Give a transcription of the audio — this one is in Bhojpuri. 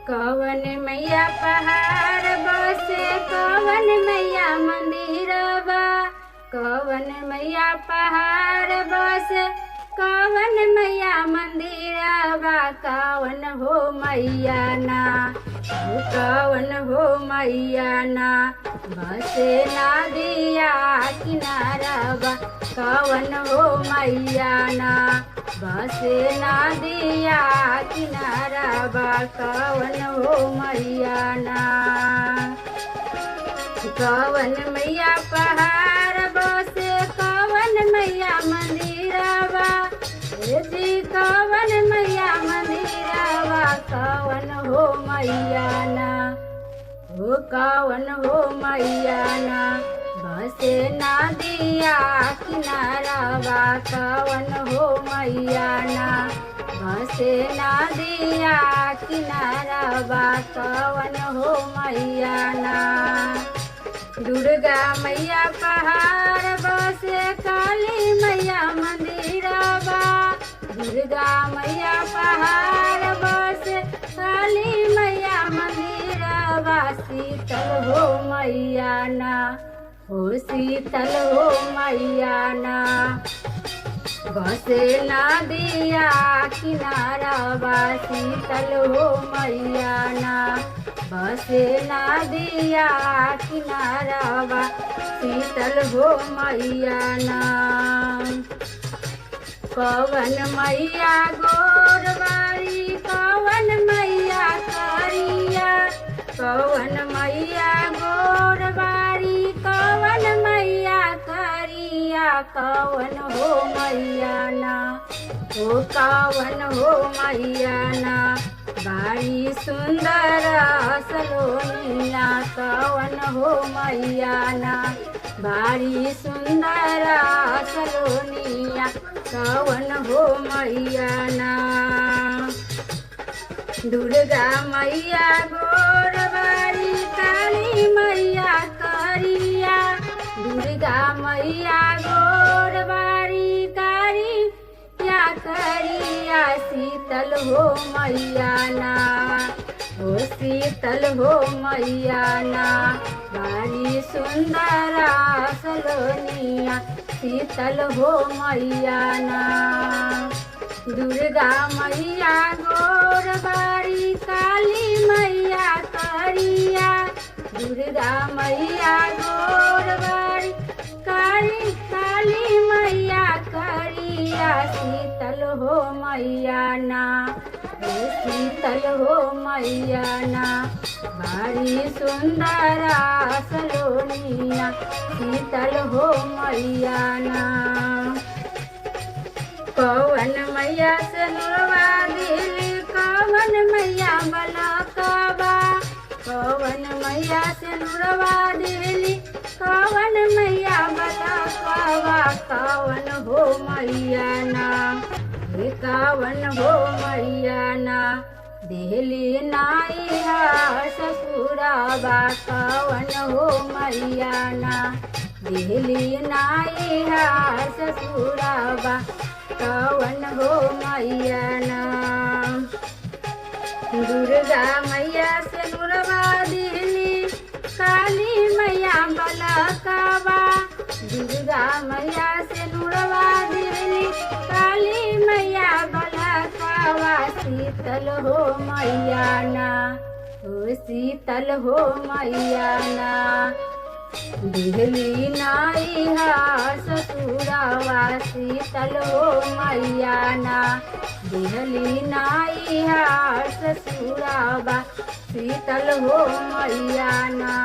कवन मैया पहाड़ बसे कवन मैया मंदिरवा। कवन मैया पहाड़ बसे कवन मैया मंदिरवा। कवन हो मैया ना कवन हो मैया ना बसे नदिया किनारवा। कवन हो मैया ना बसे नदिया किनारवा। कवन हो मैया ना कवन मैया पहाड़ बसे कवन मैया मंदिरवा। जी कवन मैया मंदिरवा। कवन हो मैया ना हो कवन हो मैया ना बसे नदिया किनारवा। कवन हो मैया ना बसे नदिया किनारवा। कवन हो मैया ना दुर्गा मैया पहाड़ बसे काली मैया मंदिरवा। दुर्गा मैया पहाड़ बसे काली मैया मंदिरवा। शीतल हो मैया ना हो शीतल हो मैया ना बसे नदिया किनारवा। शीतल हो मैया ना बसे नदिया किनारवा। शीतल हो मैया ना कवन मैया गोरवारी कवन मैया करिया। कवन मैया गोरवारी कवन मैया करिया। कवन हो मैया ना हो कवन हो मैया ना बाड़ी सुंदर सलोनिया। कवन हो मैया ना बाड़ी सुंदर सलोनिया। कवन हो मैया ना दुर्गा मैया गोरवारी काली मैया करिया। दुर्गा मैया गोरवारी काली या करिया। शीतल हो मैया ना हो शीतल हो मैया ना बारी सुंदर सलोनिया। शीतल हो मैया ना दुर्गा मैया गोरवारी काली मैया करिया। दुर्गा मैया गोरवारी काली मैया करिया। शीतल हो मैया ना हो शीतल हो मैया ना बारी सुंदर सलोनिया। शीतल हो मैया ना कवन मैया से नुरवा दिली कवन मैया बलकवा। कवन मैया से नुरवा दिली कवन मैया बलकवा। कवन हो मैया ना हे कवन हो मैया ना दिली नाई ससुरावा। कवन हो मैया ना दिली नाई ससुरावा। कवन हो मैया ना दुर्गा मैया से नुरवा दिली काली मैया बलकवा। दुर्गा मैया से नुरवा दिली काली मैया बलकवा। शीतल हो मैया ना हो शीतल हो मैया ना दिहली नाई ससुरावा। शीतल हो मैया ना दिहली नाई ससुरावा। शीतल हो मैया ना।